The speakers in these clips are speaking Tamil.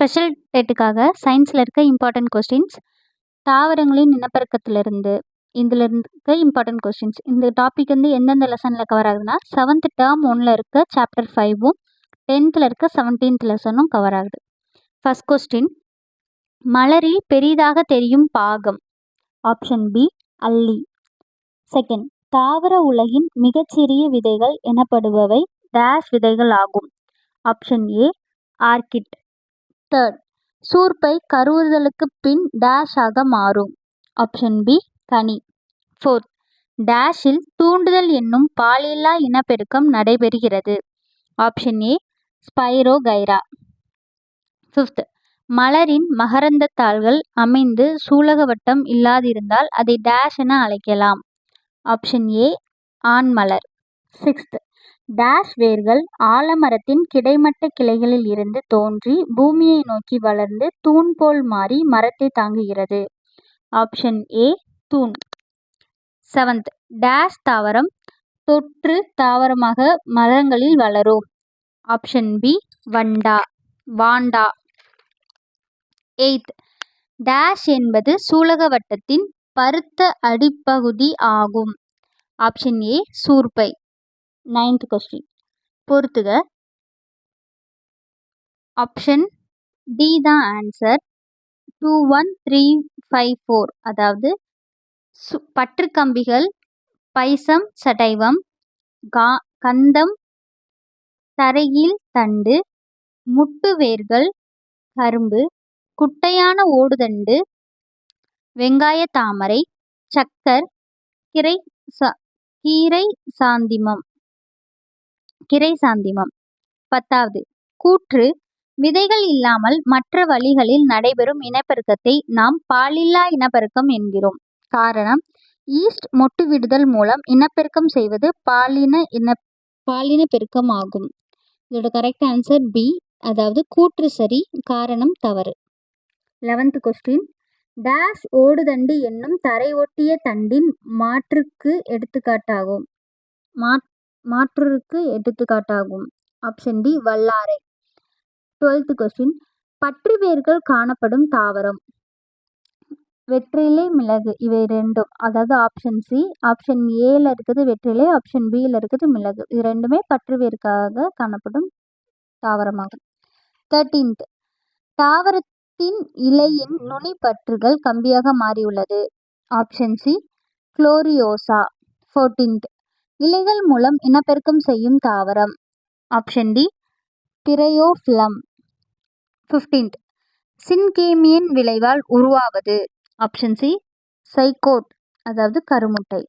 ஸ்பெஷல் டேட்டுக்காக சயின்ஸில் இருக்க இம்பார்ட்டன்ட் கொஸ்டின்ஸ், தாவரங்களின் இனப்பெருக்கத்திலிருந்து இதில் இருக்க இம்பார்ட்டன்ட் கொஸ்டின்ஸ். இந்த டாபிக் வந்து எந்தெந்த லெசனில் கவர் ஆகுதுன்னா 7th டேர்ம் 1ல் இருக்க சாப்டர் 5ம் 10th இருக்க 17th லெசனும் கவர் ஆகுது. ஃபர்ஸ்ட் கொஸ்டின், மலரில் பெரிதாக தெரியும் பாகம். ஆப்ஷன் பி அல்லி. செகண்ட், தாவர உலகின் மிகச்சிறிய விதைகள் எனப்படுபவை டேஷ் விதைகள் ஆகும். Option A orchid. தேர்ட், சூர்பை கருவுறுதலுக்கு பின் டேஷ் ஆக மாறும். ஆப்ஷன் பி கனி. ஃபோர்த், டேஷில் தூண்டுதல் என்னும் பாலில்லா இனப்பெருக்கம் நடைபெறுகிறது. Option A spirogyra. ஃபிஃப்த், மலரின் மகரந்த தாள்கள் அமைந்து சூலகவட்டம் இல்லாதிருந்தால் அதை டேஷ் என அழைக்கலாம். ஆப்ஷன் ஏ ஆண்மலர். சிக்ஸ்த், டேஷ் வேர்கள் ஆலமரத்தின் கிடைமட்ட கிளைகளில் இருந்து தோன்றி பூமியை நோக்கி வளர்ந்து தூண் போல் மாறி மரத்தை தாங்குகிறது. ஆப்ஷன் ஏ தூண். செவன்த், டேஷ் தாவரம் தொற்று தாவரமாக மரங்களில் வளரும். ஆப்ஷன் பி வாண்டா. எய்த், டேஷ் என்பது சூலகவட்டத்தின் பருத்த அடிப்பகுதி ஆகும். ஆப்ஷன் ஏ சூர்பை. 9th கொஸ்டின், பொறுத்துக. ஆப்ஷன் டி தான் ஆன்சர். 2, 1, 3, 5, 4 அதாவது பற்றுக்கம்பிகள், பைசம் சடைவம், கந்தம், தரையில் தண்டு, முட்டு வேர்கள், கரும்பு, குட்டையான ஓடுதண்டு, வெங்காய தாமரை, சக்கர், கீரை சாந்திமம். 10வது, கூற்று, விதைகள் இல்லாமல் மற்ற வழிகளில் நடைபெறும் இனப்பெருக்கத்தை நாம் பாலில்லா இனப்பெருக்கம் என்கிறோம். காரணம், ஈஸ்ட் மொட்டு விடுதல் மூலம் இனப்பெருக்கம் செய்வது பாலின பெருக்கம் ஆகும். இதோட கரெக்ட் ஆன்சர் பி, அதாவது கூற்று சரி, காரணம் தவறு. 11th கொஸ்டின், டேஷ் ஓடுதண்டு என்னும் தரை ஒட்டிய தண்டின் மாற்றுக்கு எடுத்துக்காட்டாகும். ஆப்ஷன் டி வல்லாரை. 12th கொஸ்டின், பற்று வேர்கள் காணப்படும் தாவரம். வெற்றிலை, மிளகு, இவை ரெண்டும். அதாவது ஆப்ஷன் சி. ஆப்ஷன் ஏல இருக்குது வெற்றிலை, ஆப்ஷன் பியில் இருக்குது மிளகு. இது ரெண்டுமே பற்று வேருக்காக காணப்படும் தாவரமாகும். 13th, தாவரத்தின் இலையின் நுனி பற்றுகள் கம்பியாக மாறியுள்ளது. Option C Gloriosa. 14th, இலைகள் மூலம் இனப்பெருக்கம் செய்யும் தாவரம். Option D பிரையோஃபிலம். 15th, சின்கேமியன் விளைவால் உருவாவது. ஆப்ஷன் சி சைகோட், அதாவது கருமுட்டை.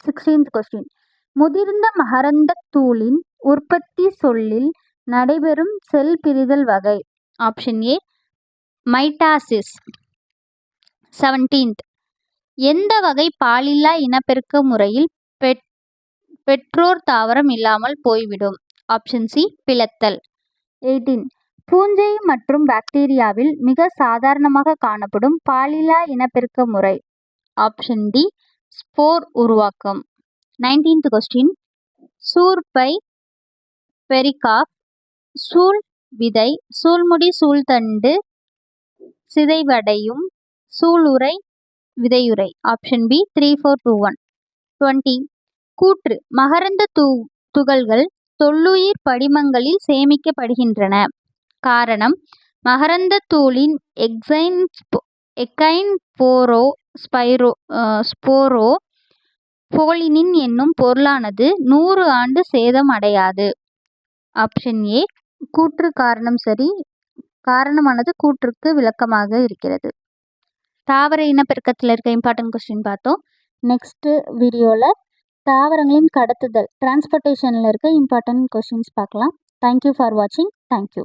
16th கொஸ்டின், முதிர்ந்த மகரந்த தூளின் உற்பத்தி சொல்லில் நடைபெறும் செல் பிரிதல் வகை. Option A mitosis. 17th, எந்த வகை பாலில்லா இனப்பெருக்க முறையில் பெற்றோர் தாவரம் இல்லாமல் போய்விடும். Option C பிளத்தல். 18, பூஞ்சை மற்றும் பாக்டீரியாவில் மிக சாதாரணமாக காணப்படும் பாலில்லா இனப்பெருக்க முறை. ஆப்ஷன் டி ஸ்போர் உருவாக்கம். 19th கொஸ்டின், சூர்பை, பெரிகாப், சூல் விதை, சூல்முடி, சூழ்தண்டு, சிதைவடையும், சூளுரை, விதையுறை. Option B 3, 4, 2, 1. 20, கூற்று, மகரந்த துகள்கள் தொல்லுயிர் படிமங்களில் சேமிக்கப்படுகின்றன. காரணம், மகரந்த தூளின் எக்கைன் ஸ்போரோ போலினின் என்னும் பொருளானது 100 ஆண்டு சேதம் அடையாது. ஆப்ஷன் ஏ கூற்று காரணம் சரி, காரணமானது கூற்றுக்கு விளக்கமாக இருக்கிறது. தாவர இனப்பெருக்கத்தில் இருக்க இம்பார்ட்டன்ட் கொஸ்டின் பார்த்தோம். நெக்ஸ்ட் வீடியோவில் தாவரங்களின் கடத்துதல் டிரான்ஸ்போர்ட்டேஷனில் இருக்க இம்பார்ட்டன்ட் கொஸ்டின்ஸ் பார்க்கலாம். தேங்க்யூ ஃபார் வாட்சிங். தேங்க்யூ.